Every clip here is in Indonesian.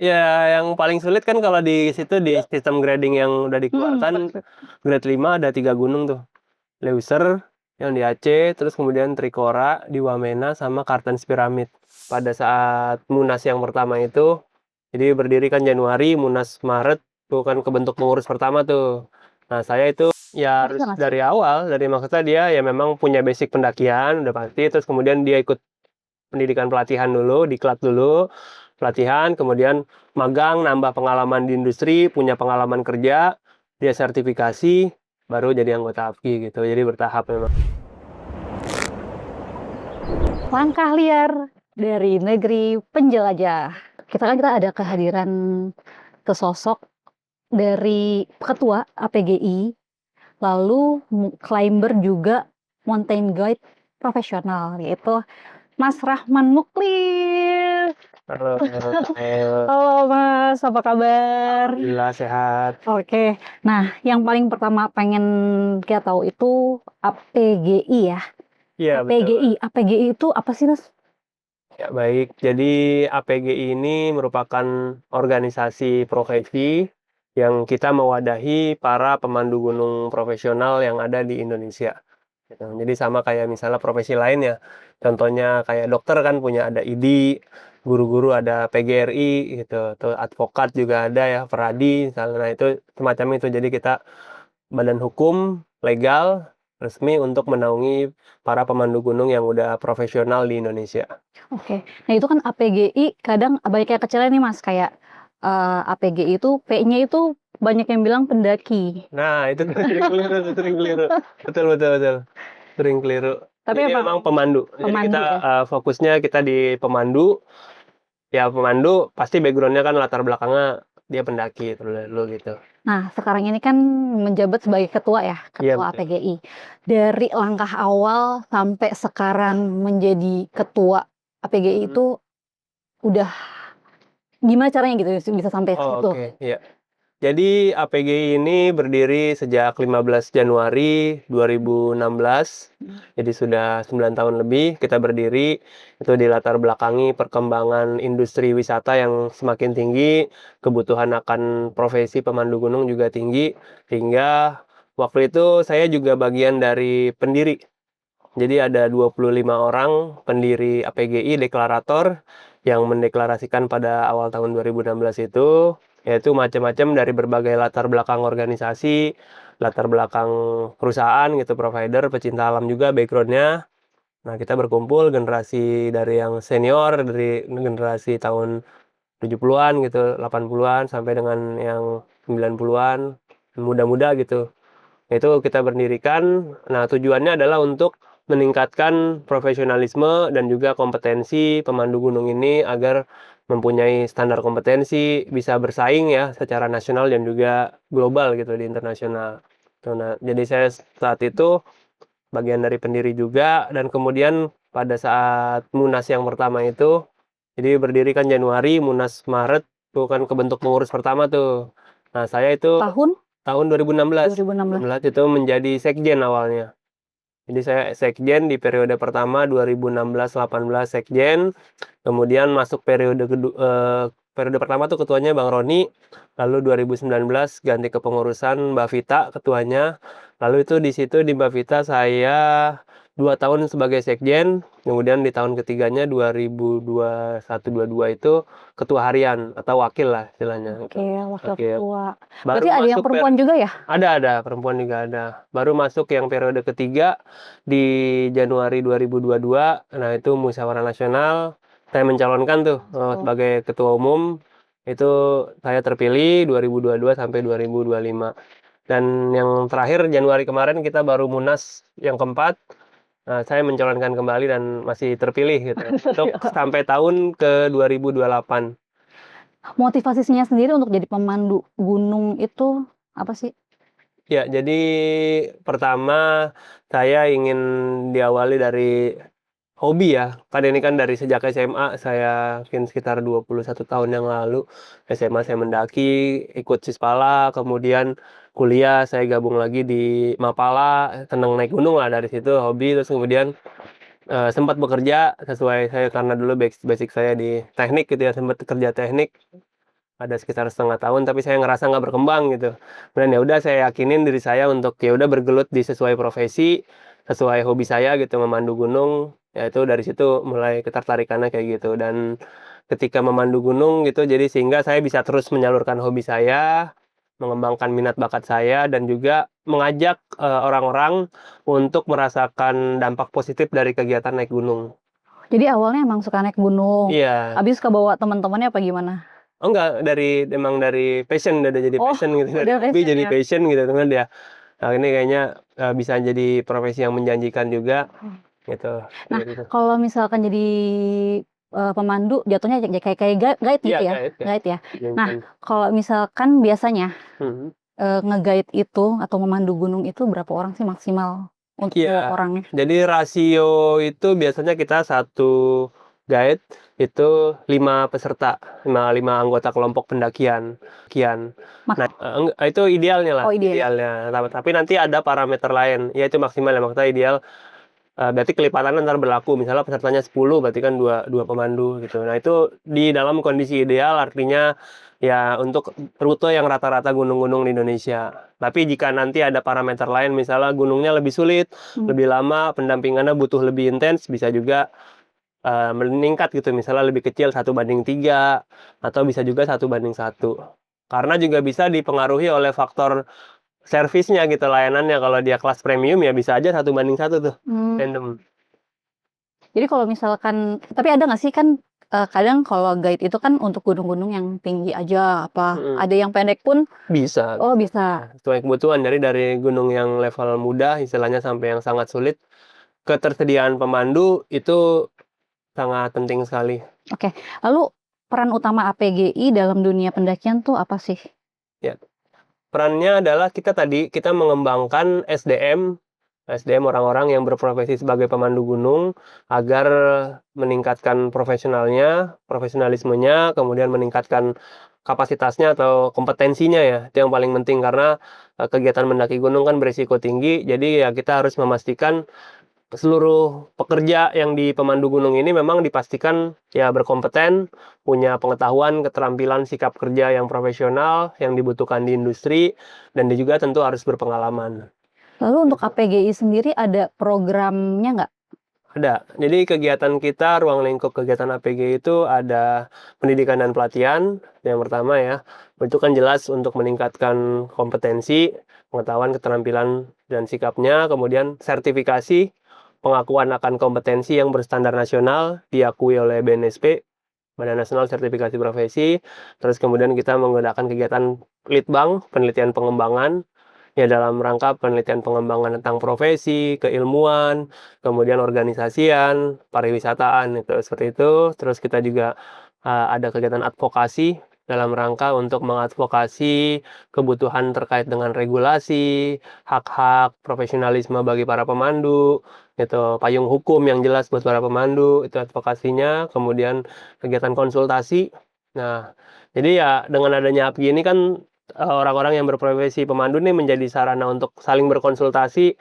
Ya, yang paling sulit kan kalau di situ di sistem grading yang udah dikeluarkan, Betul. grade 5 ada 3 gunung tuh. Leuser yang di Aceh, terus kemudian Trikora di Wamena, sama Kartens Piramid. Pada saat Munas yang pertama itu, jadi berdiri kan Januari, Munas Maret, tuh kan kebentuk pengurus pertama tuh. Nah, saya itu ya Bisa harus nggak sih? dari awal, dari maksudnya dia ya memang punya basic pendakian, udah pasti, terus kemudian dia ikut pendidikan pelatihan dulu, diklat dulu, pelatihan, kemudian magang, nambah pengalaman di industri, punya pengalaman kerja, dia sertifikasi, baru jadi anggota APKI gitu. Jadi bertahap memang. Langkah liar dari negeri penjelajah. Kita ada kehadiran sesosok dari ketua APGI, lalu climber juga mountain guide profesional, yaitu Mas Rahman Muklis. Halo, Halo Mas, apa kabar? alhamdulillah sehat. Oke, nah yang paling pertama pengen kita tahu itu APGI ya. Iya betul. APGI itu apa sih Mas? Ya baik, jadi APGI ini merupakan organisasi profesi yang kita mewadahi para pemandu gunung profesional yang ada di Indonesia. Gitu. Jadi sama kayak misalnya profesi lain ya, contohnya kayak dokter kan punya ada ID, guru-guru ada PGRI gitu, tuh advokat juga ada ya, Peradi misalnya. Nah itu semacam itu. Jadi kita badan hukum legal resmi untuk menaungi para pemandu gunung yang udah profesional di Indonesia. Oke, nah itu kan APGI kadang banyak yang kecilnya nih Mas, kayak APGI itu P-nya itu banyak yang bilang pendaki. Nah itu sering keliru, sering keliru. Betul betul betul. Sering keliru. Tapi Jadi emang memang pemandu. Jadi kita pemandu ya. fokusnya kita di pemandu. Ya pemandu pasti backgroundnya kan latar belakangnya dia pendaki dulu gitu. Nah, sekarang ini kan menjabat sebagai ketua ya, Iya ketua betul. APGI. Dari langkah awal sampai sekarang menjadi ketua APGI Mhm. itu udah gimana caranya gitu bisa sampai ke Oh, situ? oke, iya. Jadi APGI ini berdiri sejak 15 Januari 2016. Mhm. Jadi sudah 9 tahun lebih kita berdiri. Itu dilatar belakangi perkembangan industri wisata yang semakin tinggi, kebutuhan akan profesi pemandu gunung juga tinggi, sehingga waktu itu saya juga bagian dari pendiri. Jadi ada 25 orang pendiri APGI deklarator yang mendeklarasikan pada awal tahun 2016 itu, yaitu macam-macam dari berbagai latar belakang organisasi, latar belakang perusahaan gitu, provider, pecinta alam juga backgroundnya. Nah, kita berkumpul generasi dari yang senior, dari generasi tahun 70-an gitu, 80-an sampai dengan yang 90-an, muda-muda gitu. Itu kita berdirikan. Nah, tujuannya adalah untuk meningkatkan profesionalisme dan juga kompetensi pemandu gunung ini agar mempunyai standar kompetensi, bisa bersaing ya secara nasional dan juga global gitu di internasional. Tuh, nah, jadi saya saat itu bagian dari pendiri juga, dan kemudian pada saat Munas yang pertama itu, jadi berdiri kan Januari, Munas Maret, tuh kan kebentuk pengurus pertama tuh. Nah, saya itu Tahun tahun 2016. 2016. 16 itu menjadi sekjen awalnya. Jadi saya sekjen di periode pertama 2016-18 sekjen, kemudian masuk periode pertama tuh ketuanya Bang Roni, lalu 2019 ganti kepengurusan Mbak Vita ketuanya, lalu itu di situ di Mbak Vita saya 2 tahun sebagai sekjen, kemudian di tahun ketiganya 2021-22 itu ketua harian atau wakil lah istilahnya Oke, gitu. wakil Wakil. ketua. Berarti Baru ada yang masuk perempuan juga ya? ada, perempuan juga ada. Baru masuk yang periode ketiga di Januari 2022. Nah, itu musyawarah nasional. Saya mencalonkan tuh Oh, sebagai ketua umum. Itu saya terpilih 2022 sampai 2025. Dan yang terakhir Januari kemarin kita baru Munas yang keempat. Nah, saya mencalonkan kembali dan masih terpilih gitu untuk sampai tahun ke 2028. motivasinya sendiri untuk jadi pemandu gunung itu apa sih? Ya, jadi pertama saya ingin diawali dari hobi ya. Kan ini kan dari sejak SMA, saya mungkin sekitar 21 tahun yang lalu. SMA saya mendaki, ikut Sispala, kemudian kuliah saya gabung lagi di Mapala, seneng naik gunung lah dari situ hobi. Terus kemudian sempat bekerja sesuai saya karena dulu basic saya di teknik gitu ya, sempat kerja teknik. ada sekitar setengah tahun, tapi saya ngerasa nggak berkembang gitu. Dan ya udah saya yakinin diri saya untuk ya udah bergelut di sesuai profesi, sesuai hobi saya gitu, memandu gunung. Ya itu dari situ mulai ketertarikannya kayak gitu. Dan ketika memandu gunung gitu, jadi sehingga saya bisa terus menyalurkan hobi saya, mengembangkan minat bakat saya, dan juga mengajak orang-orang untuk merasakan dampak positif dari kegiatan naik gunung. Jadi awalnya emang suka naik gunung, Iya. habis kebawa teman-temannya apa gimana? Oh enggak, emang dari passion, udah jadi Oh, passion gitu, dari udah hobi passion jadi ya? passion gitu kan ya. Nah ini kayaknya, bisa jadi profesi yang menjanjikan juga, gitu, Nah, kayak gitu. kalau misalkan jadi, pemandu jatuhnya kayak kayak guide Iya, gitu ya? guide ya, Guide ya? Nah, menjanjikan. kalau misalkan biasanya, Mhm. nge-guide itu atau memandu gunung itu berapa orang sih maksimal untuk bawa Iya, orangnya? jadi rasio itu biasanya kita satu guide itu 5 peserta, 5 anggota kelompok pendakian. Mak Nah, itu idealnya lah, oh ideal. idealnya. Tapi nanti ada parameter lain, ya itu maksimal ya, maksudnya ideal, berarti kelipatan entar berlaku, misalnya pesertanya 10 berarti kan 2 2 pemandu gitu. Nah itu di dalam kondisi ideal, artinya ya untuk rute yang rata-rata gunung-gunung di Indonesia. Tapi jika nanti ada parameter lain, misalnya gunungnya lebih sulit, Mmm, lebih lama, pendampingannya butuh lebih intens, bisa juga, meningkat gitu, misalnya lebih kecil 1:3 atau bisa juga 1:1. Karena juga bisa dipengaruhi oleh faktor servisnya gitu, layanannya. Kalau dia kelas premium ya bisa aja 1:1 tuh, mmm, random. jadi kalau misalkan tapi ada nggak sih kan, kadang kalau guide itu kan untuk gunung-gunung yang tinggi aja apa, Mhm. ada yang pendek pun Bisa oh bisa, bisa. sesuai kebutuhan. Jadi dari gunung yang level mudah istilahnya sampai yang sangat sulit, ketersediaan pemandu itu sangat penting sekali. Oke, lalu peran utama APGI dalam dunia pendakian tuh apa sih? Ya, perannya adalah kita mengembangkan SDM orang-orang yang berprofesi sebagai pemandu gunung, agar meningkatkan profesionalismenya, kemudian meningkatkan kapasitasnya atau kompetensinya ya, itu yang paling penting karena, kegiatan mendaki gunung kan beresiko tinggi, jadi ya kita harus memastikan seluruh pekerja yang di pemandu gunung ini memang dipastikan ya berkompeten, punya pengetahuan, keterampilan, sikap kerja yang profesional, yang dibutuhkan di industri, dan dia juga tentu harus berpengalaman. Lalu untuk Gitu. APGI sendiri ada programnya nggak? Ada. Jadi kegiatan kita, ruang lingkup kegiatan APG itu ada pendidikan dan pelatihan, yang pertama ya. Itu kan jelas untuk meningkatkan kompetensi, pengetahuan, keterampilan, dan sikapnya. Kemudian sertifikasi, pengakuan akan kompetensi yang berstandar nasional, diakui oleh BNSP, Badan Nasional Sertifikasi Profesi. Terus kemudian kita menggunakan kegiatan litbang, penelitian pengembangan, ya dalam rangka penelitian pengembangan tentang profesi, keilmuan, kemudian organisasian, pariwisataan itu, seperti itu. Terus kita juga, ada kegiatan advokasi dalam rangka untuk mengadvokasi kebutuhan terkait dengan regulasi, hak-hak, profesionalisme bagi para pemandu, gitu, payung hukum yang jelas buat para pemandu, itu advokasinya. Kemudian kegiatan konsultasi. Nah, jadi ya dengan adanya API ini kan, orang-orang yang berprofesi pemandu nih menjadi sarana untuk saling berkonsultasi,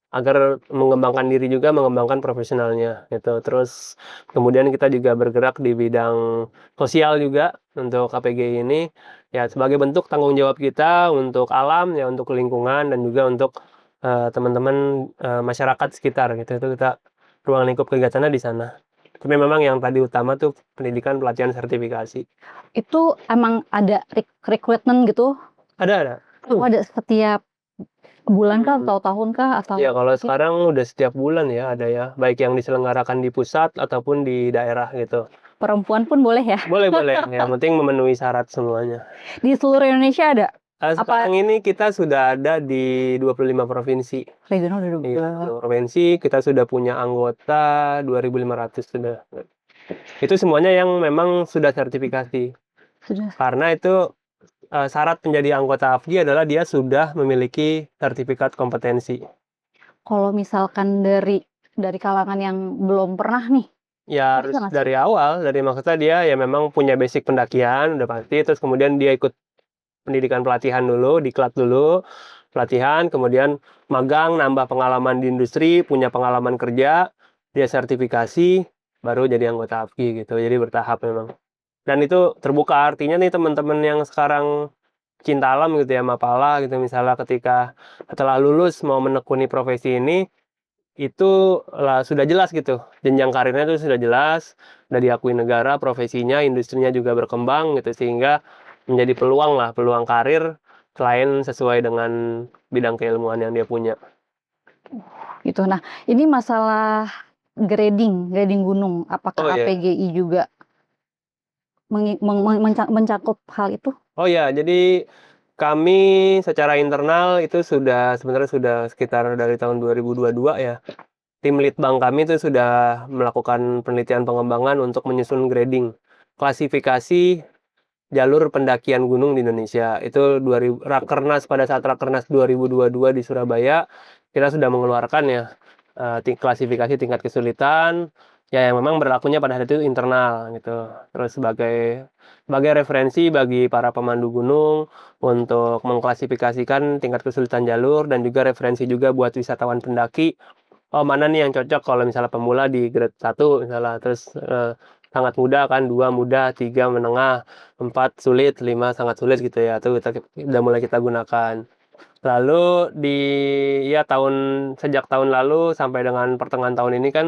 agar mengembangkan diri juga, mengembangkan profesionalnya, gitu. Terus kemudian kita juga bergerak di bidang sosial juga untuk KPGI ini, ya sebagai bentuk tanggung jawab kita untuk alam, ya untuk lingkungan dan juga untuk, teman-teman, masyarakat sekitar gitu. Itu kita ruang lingkup kegiatannya di sana. Tapi memang yang tadi utama tuh pendidikan, pelatihan, sertifikasi. Itu emang ada rekrutmen gitu? Ada. Oh ada setiap bulan kah Mhm. atau tahun kah atau Ya kalau ya sekarang udah setiap bulan ya ada ya, baik yang diselenggarakan di pusat ataupun di daerah gitu. perempuan pun boleh ya? Boleh boleh, yang penting memenuhi syarat semuanya. Di seluruh Indonesia ada? Apa Sekarang ini kita sudah ada di 25 provinsi. regional udah Iya, 25 provinsi, kita sudah punya anggota 2.500 sudah. Itu semuanya yang memang sudah sertifikasi. sudah. Karena itu, syarat menjadi anggota AFGI adalah dia sudah memiliki sertifikat kompetensi. Kalau misalkan dari kalangan yang belum pernah nih, Ya bisa harus nggak sih? dari awal, dari maksudnya dia ya memang punya basic pendakian udah pasti, terus kemudian dia ikut pendidikan pelatihan dulu, diklat dulu, pelatihan, kemudian magang, nambah pengalaman di industri, punya pengalaman kerja, dia sertifikasi, baru jadi anggota AFGI gitu, jadi bertahap memang. dan itu terbuka. Artinya nih teman-teman yang sekarang cinta alam gitu ya, Mapala gitu misalnya ketika setelah lulus mau menekuni profesi ini, itu sudah jelas gitu, jenjang karirnya itu sudah jelas, udah diakui negara, profesinya, industrinya juga berkembang gitu, sehingga menjadi peluang lah, peluang karir selain sesuai dengan bidang keilmuan yang dia punya. Gitu. Nah, ini masalah grading gunung, Oh apakah iya. APGI juga mencakup hal itu? Oh ya, jadi kami secara internal itu sebenarnya sudah sekitar dari tahun 2022 ya. Tim litbang kami itu sudah melakukan penelitian pengembangan untuk menyusun grading, klasifikasi jalur pendakian gunung di Indonesia. Itu 2000 Rakernas pada saat Rakernas 2022 di Surabaya, kita sudah mengeluarkan ya klasifikasi tingkat kesulitan ya yang memang berlakunya pada hari itu internal gitu. Terus sebagai referensi bagi para pemandu gunung untuk mengklasifikasikan tingkat kesulitan jalur dan juga referensi juga buat wisatawan pendaki. Oh, mana nih yang cocok kalau misalnya pemula di grade 1 misalnya, terus, sangat mudah kan, 2 mudah, 3 menengah, 4 sulit, 5 sangat sulit gitu ya, itu udah mulai kita gunakan. Lalu ya sejak tahun lalu sampai dengan pertengahan tahun ini kan,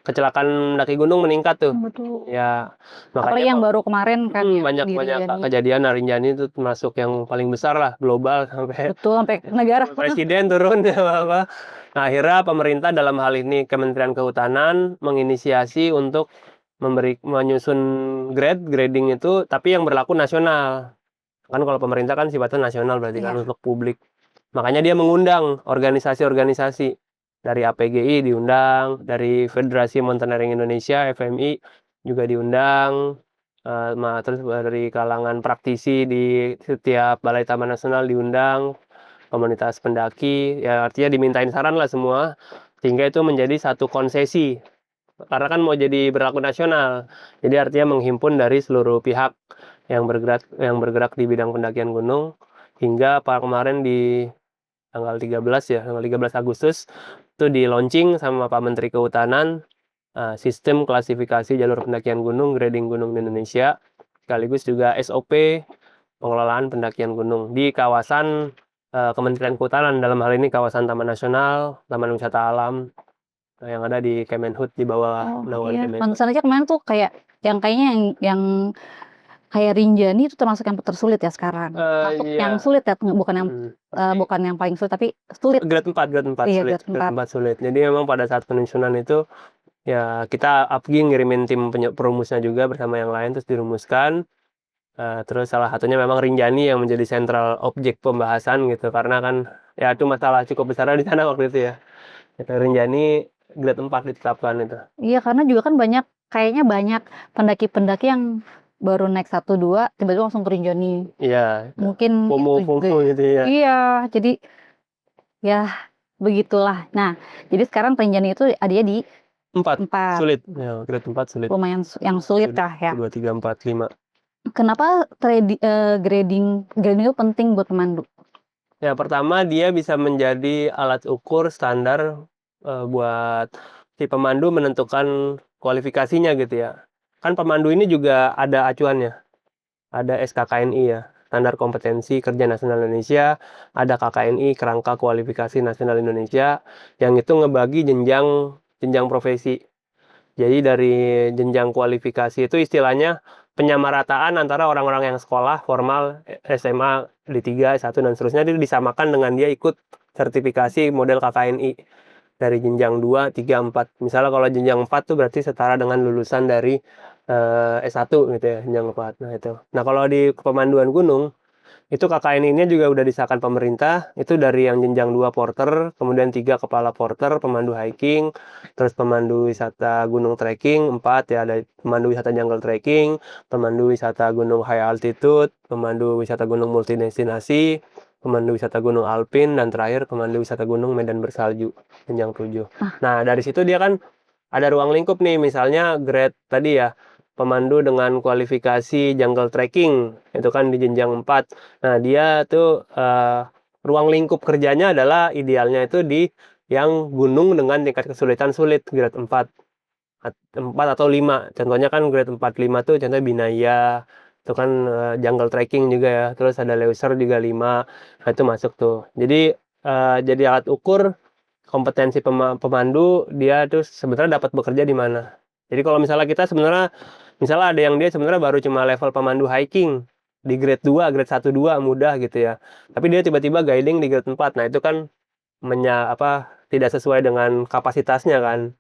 kecelakaan mendaki gunung meningkat tuh. Betul. Ya, Apalagi makanya yang baru kemarin kan ya banyak di banyak Rinjani. kejadian. Nah, Rinjani itu termasuk yang paling besar lah, global sampai Betul, sampai negara. presiden turun ya apa. Nah, akhirnya pemerintah dalam hal ini Kementerian Kehutanan menginisiasi untuk menyusun grading itu tapi yang berlaku nasional. Kan kalau pemerintah kan sifatnya nasional berarti kan Iya. untuk publik. Makanya dia mengundang organisasi-organisasi dari APGI diundang, dari Federasi Mountaineering Indonesia FMI juga diundang, terus dari kalangan praktisi di setiap Balai Taman Nasional diundang, komunitas pendaki, ya artinya dimintain saran lah semua, sehingga itu menjadi satu konsesi. Karena kan mau jadi berlaku nasional, jadi artinya menghimpun dari seluruh pihak yang bergerak di bidang pendakian gunung, hingga kemarin di tanggal 13 Agustus, itu di-launching sama Pak Menteri Kehutanan, sistem klasifikasi jalur pendakian gunung, grading gunung di Indonesia, sekaligus juga SOP pengelolaan pendakian gunung di kawasan, Kementerian Kehutanan, dalam hal ini kawasan Taman Nasional, Taman Wisata Alam, yang ada di Kemenhub, di bawah Oh naungan iya, Kemenhub. pantesan aja kemarin tuh kayak kayaknya yang kayak Rinjani itu termasuk yang tersulit ya sekarang. Masuk yang Iya, sulit ya, bukan yang mhm. bukan yang paling sulit tapi sulit. Grade 4 Iya, sulit, grade grade 4. 4 sulit. Jadi memang pada saat penyusunan itu, ya kita ngirimin tim perumusnya juga bersama yang lain, terus dirumuskan, terus salah satunya memang Rinjani yang menjadi sentral objek pembahasan gitu, karena kan ya itu masalah cukup besar di sana waktu itu ya. Itu Rinjani grade 4 ditetapkan itu. Iya, karena juga kan kayaknya banyak pendaki-pendaki yang baru naik 1, 2 tiba-tiba langsung ke Rinjani. Iya, Mungkin itu FOMO gitu ya. iya, jadi ya begitulah. Nah, jadi sekarang Rinjani itu adanya di 4 4, sulit, ya grade 4 sulit. lumayan yang sulit Sulit, lah ya. 2, 3, 4, 5. Kenapa grading itu penting buat pemandu? Ya pertama dia bisa menjadi alat ukur standar, buat si pemandu menentukan kualifikasinya gitu ya. Kan pemandu ini juga ada acuannya, ada SKKNI ya, Standar Kompetensi Kerja Nasional Indonesia, ada KKNI, Kerangka Kualifikasi Nasional Indonesia, yang itu ngebagi jenjang jenjang profesi. Jadi dari jenjang kualifikasi itu istilahnya penyamarataan antara orang-orang yang sekolah formal, SMA, D3, S1 dan seterusnya itu disamakan dengan dia ikut sertifikasi model KKNI dari jenjang 2, 3, 4. Misalnya kalau jenjang 4 tuh berarti setara dengan lulusan dari S1 gitu ya, jenjang 4. Nah itu. Nah kalau di pemanduan gunung itu KKN-nya juga udah disahkan pemerintah, itu dari yang jenjang 2 porter, kemudian 3 kepala porter, pemandu hiking, terus pemandu wisata gunung trekking, 4 ya ada pemandu wisata jungle trekking, pemandu wisata gunung high altitude, pemandu wisata gunung multidestinasi, pemandu wisata gunung alpin, dan terakhir pemandu wisata gunung medan bersalju, jenjang 7. Ah, Nah, dari situ dia kan ada ruang lingkup nih, misalnya grade tadi ya, pemandu dengan kualifikasi jungle trekking, itu kan di jenjang 4. Nah, dia tuh, ruang lingkup kerjanya adalah idealnya itu di yang gunung dengan tingkat kesulitan sulit, grade 4. 4 atau 5. Contohnya kan grade 4, 5 tuh contohnya Binaya, itu kan, jungle trekking juga ya, terus ada Leuser juga 5, nah itu masuk tuh. Jadi alat ukur kompetensi pemandu dia tuh sebenarnya dapat bekerja di mana. Jadi kalau misalnya kita misalnya ada yang dia sebenarnya baru cuma level pemandu hiking di grade 2, grade 1, 2 mudah gitu ya. Tapi dia tiba-tiba guiding di grade 4. Nah, itu kan tidak sesuai dengan kapasitasnya kan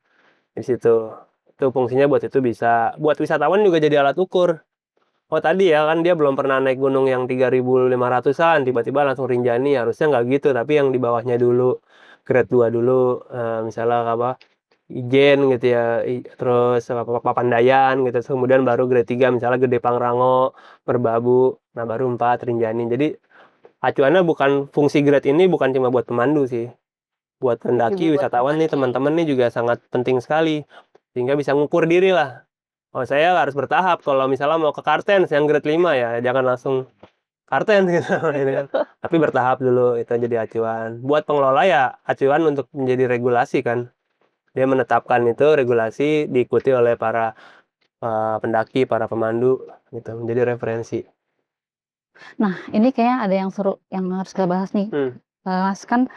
di situ. Itu fungsinya buat itu bisa. Buat wisatawan juga jadi alat ukur. Oh tadi ya kan dia belum pernah naik gunung yang 3.500-an, tiba-tiba langsung Rinjani, harusnya nggak gitu, tapi yang di bawahnya dulu, grade 2 dulu, misalnya apa, Ijen gitu ya, terus apa, Papandayan gitu, terus kemudian baru grade 3 misalnya Gede Pangrango, Merbabu, nah baru 4 Rinjani. Jadi acuannya fungsi grade ini bukan cuma buat pemandu sih, buat Juga pendaki, buat wisatawan nih, teman-teman nih juga sangat penting sekali, sehingga bisa ngukur diri lah. Oh saya harus bertahap kalau misalnya mau ke Kartens yang grade 5 ya, jangan langsung Kartens gitu ini kan. Tapi bertahap dulu itu jadi acuan. Buat pengelola ya acuan untuk menjadi regulasi kan. Dia menetapkan itu regulasi diikuti oleh para, pendaki, para pemandu gitu, menjadi referensi. Nah, ini kayaknya ada yang seru yang harus kita bahas nih, Mmm. Mas, kan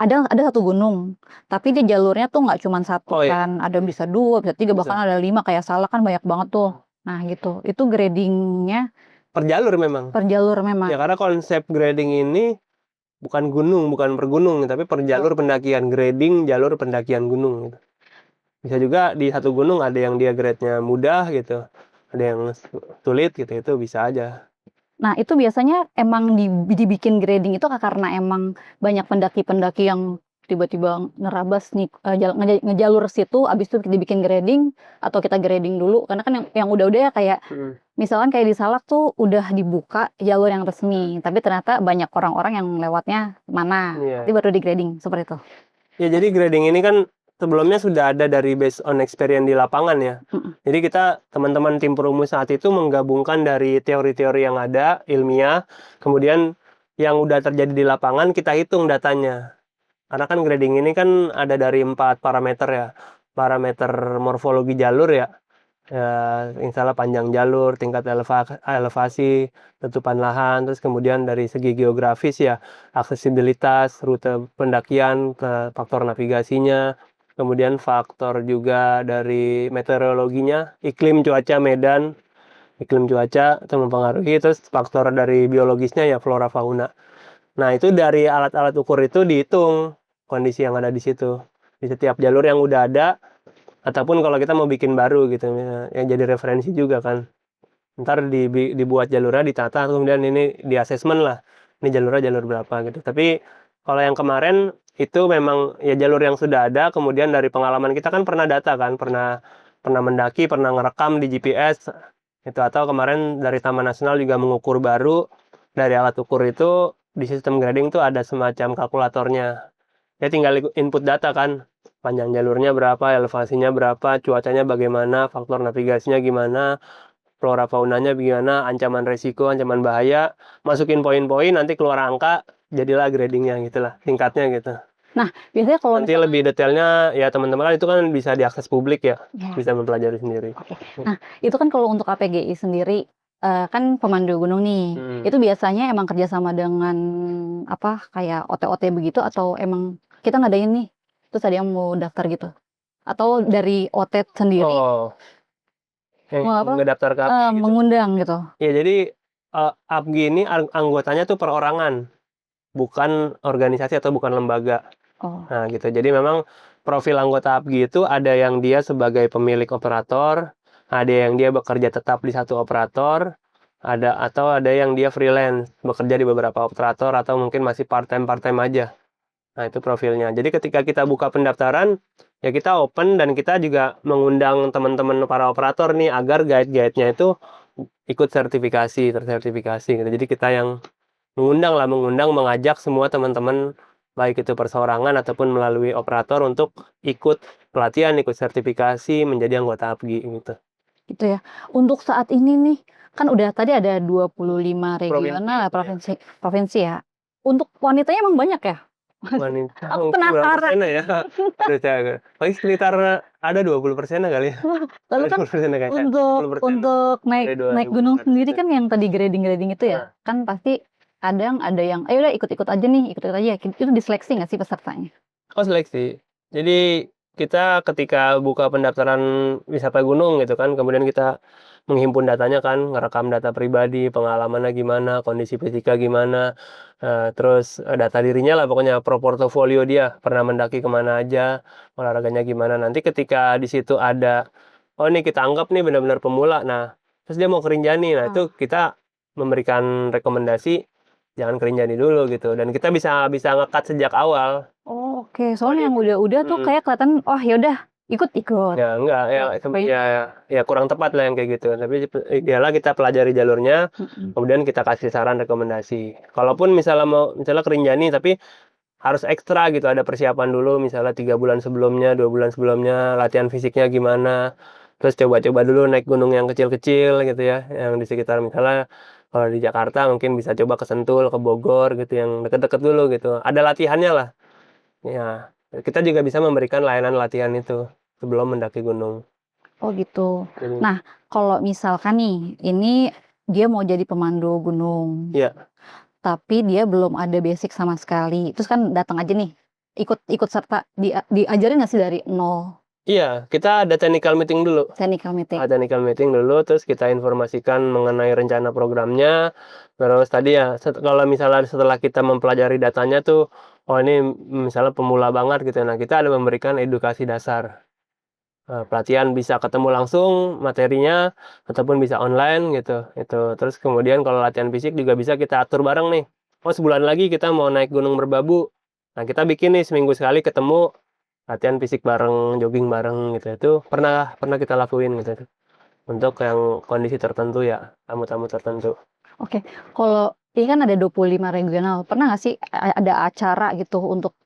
ada satu gunung, tapi dia jalurnya tuh nggak cuman satu Oh iya, kan, ada bisa 2 bisa 3 bahkan bisa. ada 5 kayak Salak kan banyak banget tuh. Nah gitu, itu grading-nya Per jalur memang. per jalur memang. Ya karena konsep grading ini bukan gunung, bukan per gunung, tapi per jalur pendakian, grading jalur pendakian gunung gitu. Bisa juga di satu gunung ada yang dia grade-nya mudah gitu, ada yang sulit gitu, itu bisa aja. Nah itu biasanya emang dibikin grading itu karena emang banyak pendaki-pendaki yang tiba-tiba nerabas nih, ngejalur situ abis itu dibikin grading atau kita grading dulu? Karena kan yang udah-udah ya kayak Mhm. misalkan kayak di Salak tuh udah dibuka jalur yang resmi, tapi ternyata banyak orang-orang yang lewatnya mana, nanti Iya. baru di-grading, seperti itu. Ya jadi grading ini kan sebelumnya sudah ada dari based on experience di lapangan ya. Mhm. Jadi kita teman-teman tim perumus saat itu menggabungkan dari teori-teori yang ada, ilmiah, kemudian yang udah terjadi di lapangan kita hitung datanya. Karena kan grading ini kan ada dari 4 parameter ya. Parameter morfologi jalur ya, misalnya panjang jalur, tingkat elevasi, tutupan lahan, terus kemudian dari segi geografis ya, aksesibilitas, rute pendakian, faktor navigasinya, kemudian faktor juga dari meteorologinya, iklim cuaca itu mempengaruhi, terus faktor dari biologisnya ya flora fauna. Nah itu dari alat-alat ukur itu dihitung kondisi yang ada di situ, di setiap jalur yang udah ada. Ataupun kalau kita mau bikin baru gitu ya, yang jadi referensi juga kan. Ntar dibuat jalurnya, ditata, kemudian ini di-asesmen lah, ini jalurnya jalur berapa gitu. Tapi kalau yang kemarin itu memang ya jalur yang sudah ada, kemudian dari pengalaman kita kan pernah data kan, pernah pernah mendaki, pernah ngerekam di GPS itu, atau kemarin dari Taman Nasional juga mengukur baru, dari alat ukur itu di sistem grading tuh ada semacam kalkulatornya. Ya tinggal input data kan, panjang jalurnya berapa, elevasinya berapa, cuacanya bagaimana, faktor navigasinya gimana, flora faunanya gimana, ancaman resiko, ancaman bahaya, masukin poin-poin, nanti keluar angka, jadilah gradingnya gitulah, tingkatnya gitu. Nah, biasanya kalau Nanti misalkan lebih detailnya ya teman-teman kan itu kan bisa diakses publik ya, ya, bisa mempelajari sendiri. oke. Nah, itu kan kalau untuk APGI sendiri, kan pemandu gunung nih, Mhm. itu biasanya emang kerjasama dengan apa, kayak OT-OT begitu atau emang kita ngadain nih, terus ada yang mau daftar gitu? Atau dari OT sendiri Oh, yang apa, ngedaftar ke API gitu? mengundang gitu? Ya jadi, APGI ini anggotanya tuh perorangan, bukan organisasi atau bukan lembaga. Oh, Nah gitu, jadi memang profil anggota APGI itu ada yang dia sebagai pemilik operator, ada yang dia bekerja tetap di satu operator, ada yang dia freelance, bekerja di beberapa operator atau mungkin masih part-time aja. Nah itu profilnya. Jadi ketika kita buka pendaftaran, ya kita open dan kita juga mengundang teman-teman para operator nih agar guide-guide-nya itu ikut tersertifikasi gitu. Jadi kita yang mengundang, mengajak semua teman-teman, baik itu perseorangan ataupun melalui operator untuk ikut pelatihan, ikut sertifikasi, menjadi anggota APGI gitu. gitu ya. Untuk saat ini nih, kan udah tadi ada 25 Provinsi regional ya, ya? provinsi provinsi ya. Untuk wanitanya emang banyak ya? Wanita Aku mungkin berapa penasaran. persennya ya? Aduh saya paling sekitar Ada 20% kali ya, Lalu ada kan 20% kayaknya, untuk 10% naik dari naik gunung 2.400 sendiri itu. kan yang tadi grading-grading itu ya, Heeh. kan pasti kadang ada yang, "Ayo udah ikut-ikut aja nih, ikut-ikut aja." Itu diseleksi nggak sih pesertanya? Oh, seleksi. Jadi kita ketika buka pendaftaran wisata gunung gitu kan, kemudian kita menghimpun datanya kan, ngerekam data pribadi, pengalamannya gimana, kondisi fisika gimana, terus, data dirinya lah pokoknya portofolio dia, pernah mendaki kemana aja, olahraganya gimana. Nanti ketika di situ ada, oh ini kita anggap nih benar-benar pemula, nah terus dia mau ke Rinjani, nah Ah. itu kita memberikan rekomendasi, jangan ke Rinjani dulu gitu, dan kita bisa bisa nge-cut sejak awal. Oh, oke. Oh Soalnya ini yang udah-udah tuh mhm. kayak kelihatan, oh ya udah ikut-ikut. Ya enggak, ya Pokoknya ya kurang tepat lah yang kayak gitu. Tapi idealnya kita pelajari jalurnya, mhm. kemudian kita kasih saran rekomendasi. Kalaupun misalnya ke Rinjani tapi harus ekstra gitu, ada persiapan dulu misalnya 3 bulan sebelumnya, 2 bulan sebelumnya, latihan fisiknya gimana, terus coba-coba dulu naik gunung yang kecil-kecil gitu ya, yang di sekitar misalnya kalau di Jakarta mungkin bisa coba ke Sentul, ke Bogor gitu, yang deket-deket dulu gitu. Ada latihannya lah. Ya, kita juga bisa memberikan layanan latihan itu sebelum mendaki gunung. Oh gitu. Jadi Nah, kalau misalkan nih, ini dia mau jadi pemandu gunung, iya tapi dia belum ada basic sama sekali, terus kan datang aja nih, ikut ikut serta, diajarin nggak sih dari nol, iya, kita ada technical meeting dulu. technical meeting? Ada technical meeting dulu, terus kita informasikan mengenai rencana programnya, terus tadi ya kalau misalnya setelah kita mempelajari datanya tuh, oh ini misalnya pemula banget gitu, nah kita ada memberikan edukasi dasar. Pelatihan bisa ketemu langsung materinya, ataupun bisa online gitu, itu. Terus kemudian kalau latihan fisik juga bisa kita atur bareng nih, oh sebulan lagi kita mau naik Gunung Merbabu. Nah kita bikin nih seminggu sekali ketemu, latihan fisik bareng, jogging bareng gitu, itu pernah pernah kita lakuin gitu, untuk yang kondisi tertentu ya, tamu-tamu tertentu. Oke, kalau ini kan ada 25 regional, pernah nggak sih ada acara gitu untuk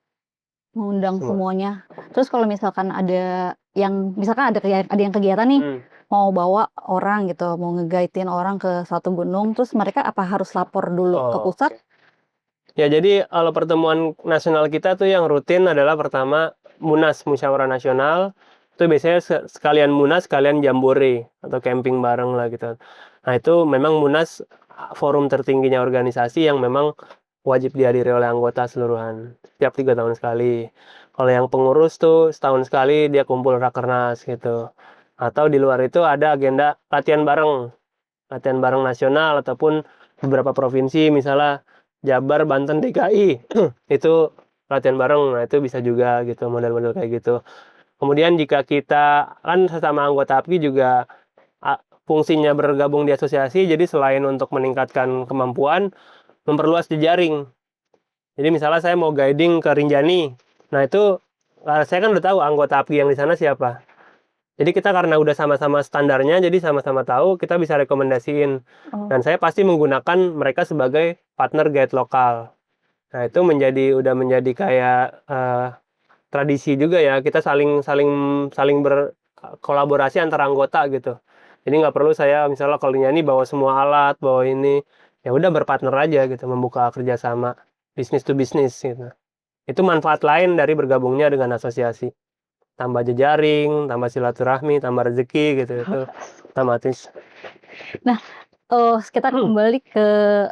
mengundang Semua. semuanya? Terus kalau misalkan ada yang misalkan ada yang kegiatan nih, Mhm. mau bawa orang gitu, mau nge-guide-in orang ke satu gunung, terus mereka apa harus lapor dulu ke Oh, pusat? oke. Ya jadi kalau pertemuan nasional kita tuh yang rutin adalah pertama Munas, Musyawarah Nasional, itu biasanya sekalian Munas, sekalian Jambore atau camping bareng lah gitu. Nah itu memang Munas, forum tertingginya organisasi yang memang wajib dihadiri oleh anggota seluruhan, setiap 3 tahun sekali. Kalau yang pengurus tuh setahun sekali dia kumpul rakernas gitu. Atau di luar itu ada agenda latihan bareng nasional ataupun beberapa provinsi misalnya Jabar, Banten, DKI itu latihan bareng. Nah, itu bisa juga gitu model-model kayak gitu. Kemudian jika kita kan sesama anggota APKI juga fungsinya bergabung di asosiasi, jadi selain untuk meningkatkan kemampuan, memperluas jejaring. Jadi misalnya saya mau guiding ke Rinjani, nah itu saya kan udah tahu anggota APKI yang di sana siapa. Jadi kita karena udah sama-sama standarnya, jadi sama-sama tahu, kita bisa rekomendasiin. Oh. Dan saya pasti menggunakan mereka sebagai partner guide lokal. Nah, itu udah menjadi kayak tradisi juga ya. Kita saling saling saling berkolaborasi antara anggota gitu. Jadi nggak perlu saya misalnya kalau nyanyi bawa semua alat, bawa ini, ya udah berpartner aja gitu, membuka kerjasama bisnis to bisnis gitu. Itu manfaat lain dari bergabungnya dengan asosiasi. Tambah jejaring, tambah silaturahmi, tambah rezeki gitu, itu otomatis. Nah, kita kembali ke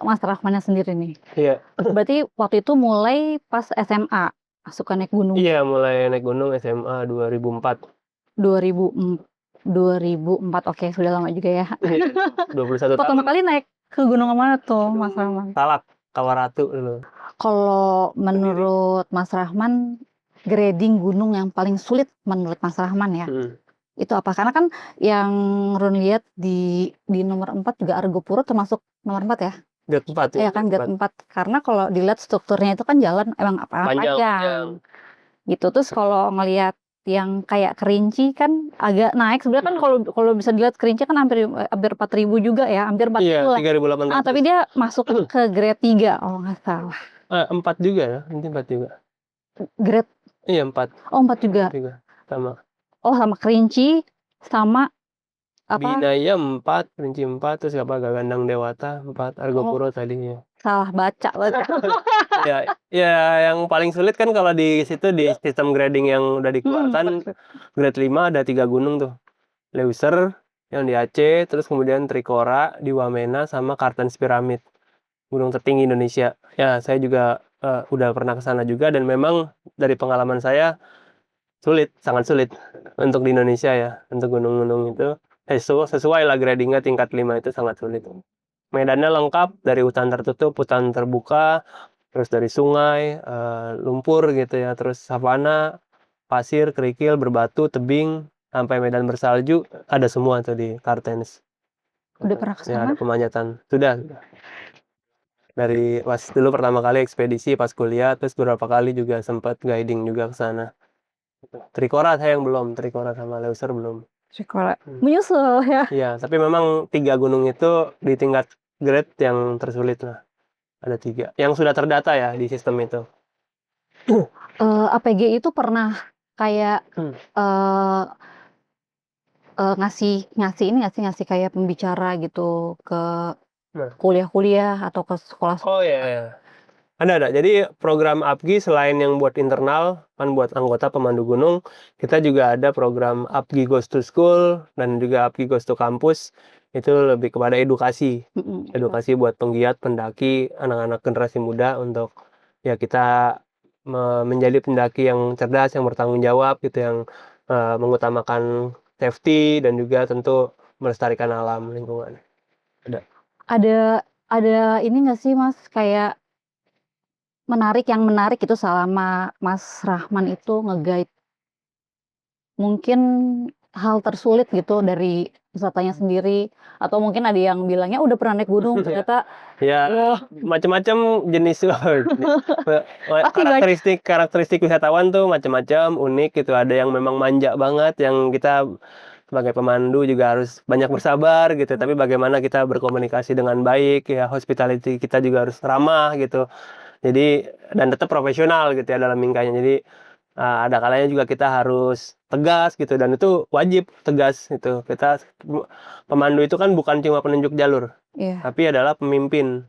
Mas Rahmannya sendiri nih. Iya Berarti waktu itu mulai pas SMA, suka naik gunung, iya, mulai naik gunung SMA 2004. 2004, oke sudah lama juga ya. Iya, 21 Pertama tahun. kali naik ke gunung mana tuh Mas Gunung Rahman? Salak, Kawaratu dulu. Kalau Sendiri. menurut Mas Rahman, grading gunung yang paling sulit menurut Mas Rahman ya, Mhm. itu apa? Karena kan yang Run lihat di nomor 4 juga Argopuro termasuk nomor 4 ya? Grade 4 ya, Iya kan grade grade 4. 4, karena kalau dilihat strukturnya itu kan jalan emang Panjang panjang, panjang. gitu. Terus kalau ngelihat yang kayak Kerinci kan agak naik, sebenarnya kan kalau kalau bisa dilihat Kerinci kan hampir hampir 4.000 juga ya, hampir Iya, 40.000 lah. Tapi 3.800. dia masuk ke grade 3 kalau nggak salah. 4 juga ya, nanti 4 juga. Grade Iya 4, oh 4 juga? 4 juga, sama. Oh sama Kerinci, sama apa, Binaya 4, Kerinci 4, terus apa, Gagandang Dewata 4, oh Argopuro tadinya. salah baca. Ya ya yang paling sulit kan kalau di situ di sistem grading yang udah dikeluarkan, Betul. grade 5 ada 3 gunung tuh, Leuser yang di Aceh, terus kemudian Trikora di Wamena, sama Kartens Pyramid, gunung tertinggi Indonesia. Ya saya juga, udah pernah ke sana juga dan memang dari pengalaman saya sulit, sangat sulit untuk di Indonesia ya, untuk gunung-gunung itu, sesuailah grading-nya tingkat 5 itu sangat sulit. Medannya lengkap, dari hutan tertutup, hutan terbuka, terus dari sungai, lumpur gitu ya, terus savana, pasir, kerikil, berbatu, tebing, sampai medan bersalju, ada semua tuh di Kartens. Udah pernah ke Ya sana? ada pemanjatan, sudah. Dari pas dulu pertama kali ekspedisi pas kuliah, terus beberapa kali juga sempat guiding juga ke sana. Trikora saya yang belum, Trikora sama Leuser belum. Sekolah. Mmm. Menyusul ya? Iya, tapi memang 3 gunung itu di tingkat grade yang tersulit lah, ada 3 yang sudah terdata ya di sistem itu. APG itu pernah kayak, Mmm. eee ngasih ngasih ini nggak sih, ngasih kayak pembicara gitu ke Nah. kuliah-kuliah atau ke sekolah. Oh ya ya. Ada. Jadi program APGI selain yang buat internal, kan buat anggota pemandu gunung, kita juga ada program APGI Goes to School dan juga APGI Goes to Campus, itu lebih kepada edukasi. Edukasi buat penggiat, pendaki, anak-anak generasi muda untuk, ya kita menjadi pendaki yang cerdas, yang bertanggung jawab gitu, yang, mengutamakan safety dan juga tentu melestarikan alam lingkungan. Ada. Ada ini nggak sih Mas, kayak yang menarik itu selama Mas Rahman itu nge-guide, mungkin hal tersulit gitu dari wisatanya sendiri, atau mungkin ada yang bilangnya udah pernah naik gunung Ya. ternyata Ya, wah macam-macam jenis pasti karakteristik wisatawan tuh macam-macam, unik gitu. Ada yang memang manja banget, yang kita sebagai pemandu juga harus banyak bersabar gitu, tapi bagaimana kita berkomunikasi dengan baik ya, hospitality kita juga harus ramah gitu. Jadi dan tetap profesional gitu ya dalam mingkanya. Jadi, ada kalanya juga kita harus tegas gitu dan itu wajib tegas gitu. Pemandu itu kan bukan cuma penunjuk jalur, iya, tapi adalah pemimpin.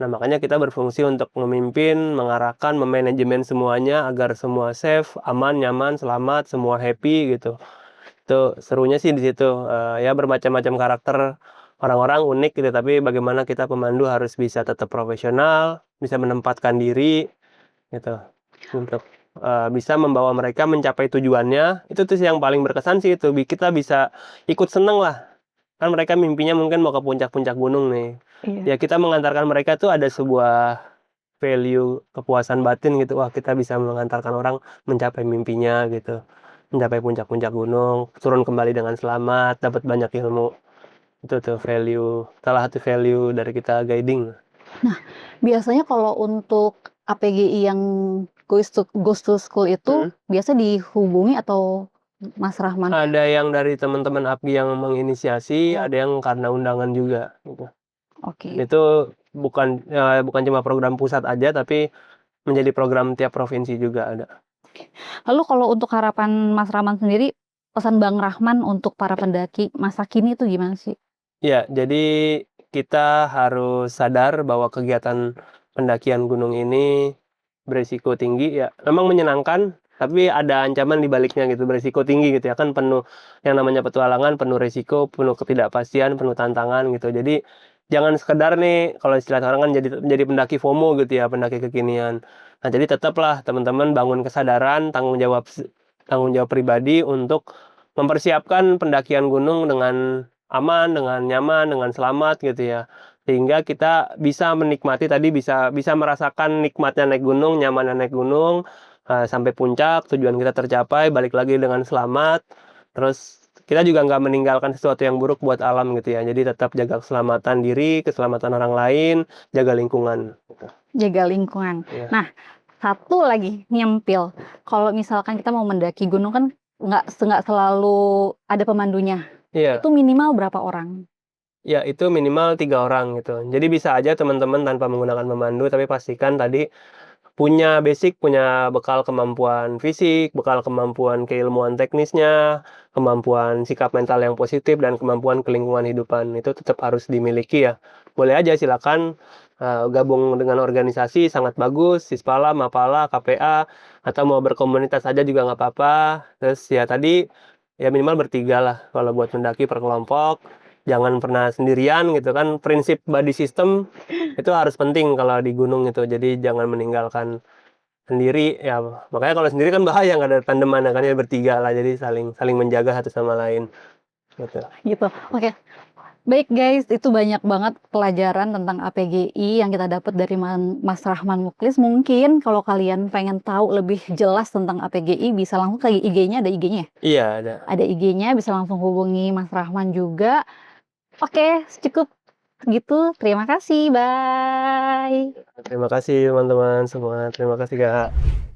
Nah, makanya kita berfungsi untuk memimpin, mengarahkan, memanajemen semuanya agar semua safe, aman, nyaman, selamat, semua happy gitu. Itu serunya sih di situ, ya bermacam-macam karakter orang-orang unik gitu, tapi bagaimana kita pemandu harus bisa tetap profesional, bisa menempatkan diri gitu, untuk, bisa membawa mereka mencapai tujuannya. Itu tuh sih yang paling berkesan sih itu, kita bisa ikut seneng lah. Kan mereka mimpinya mungkin mau ke puncak-puncak gunung nih. iya. Ya kita mengantarkan mereka tuh ada sebuah value kepuasan batin gitu, wah kita bisa mengantarkan orang mencapai mimpinya gitu, mencapai puncak-puncak gunung, turun kembali dengan selamat, dapat banyak ilmu. Itu tuh salah satu value dari kita guiding. Nah, biasanya kalau untuk APGI yang Goes to School itu Mhm. biasa dihubungi atau Mas Rahman? Ada yang dari teman-teman APGI yang menginisiasi, Oh, ada yang karena undangan juga gitu. Dan oke. itu bukan cuma program pusat aja, tapi menjadi program tiap provinsi juga ada. Lalu kalau untuk harapan Mas Rahman sendiri, pesan Bang Rahman untuk para pendaki masa kini itu gimana sih? Ya, jadi kita harus sadar bahwa kegiatan pendakian gunung ini beresiko tinggi ya. Memang menyenangkan, tapi ada ancaman di baliknya gitu, beresiko tinggi gitu ya, kan penuh yang namanya petualangan, penuh resiko, penuh ketidakpastian, penuh tantangan gitu. Jadi jangan sekedar nih kalau istilah orang kan jadi pendaki FOMO gitu ya, pendaki kekinian. Nah, jadi tetaplah teman-teman bangun kesadaran, tanggung jawab pribadi untuk mempersiapkan pendakian gunung dengan aman, dengan nyaman, dengan selamat gitu ya. Sehingga kita bisa menikmati tadi, bisa bisa merasakan nikmatnya naik gunung, nyamannya naik gunung, sampai puncak, tujuan kita tercapai, balik lagi dengan selamat. Terus kita juga nggak meninggalkan sesuatu yang buruk buat alam gitu ya. Jadi tetap jaga keselamatan diri, keselamatan orang lain, jaga lingkungan, gitu. Jaga lingkungan. Iya. Nah, satu lagi nyempil, kalau misalkan kita mau mendaki gunung kan nggak selalu ada pemandunya, Iya. itu minimal berapa orang? Ya, itu minimal 3 orang gitu. Jadi bisa aja teman-teman tanpa menggunakan pemandu, tapi pastikan tadi punya basic, punya bekal kemampuan fisik, bekal kemampuan keilmuan teknisnya, kemampuan sikap mental yang positif, dan kemampuan kelingkungan hidupan, itu tetap harus dimiliki ya. Boleh aja silakan gabung dengan organisasi sangat bagus, Sispala, Mapala, KPA, atau mau berkomunitas aja juga nggak apa-apa. Terus ya tadi, ya minimal bertiga lah kalau buat mendaki per kelompok, jangan pernah sendirian gitu kan, prinsip body system itu harus penting kalau di gunung itu, jadi jangan meninggalkan sendiri, ya makanya kalau sendiri kan bahaya nggak ada tandeman kan ya bertiga lah, jadi saling saling menjaga satu sama lain, gitu. Gitu. Oke. Baik guys, itu banyak banget pelajaran tentang APGI yang kita dapat dari Mas Rahman Muklis. Mungkin kalau kalian pengen tahu lebih jelas tentang APGI bisa langsung ke IG-nya, ada IG-nya ya? Iya ada. Ada IG-nya, bisa langsung hubungi Mas Rahman juga. Oke, cukup gitu. Terima kasih, bye. Terima kasih teman-teman semua, terima kasih Kak.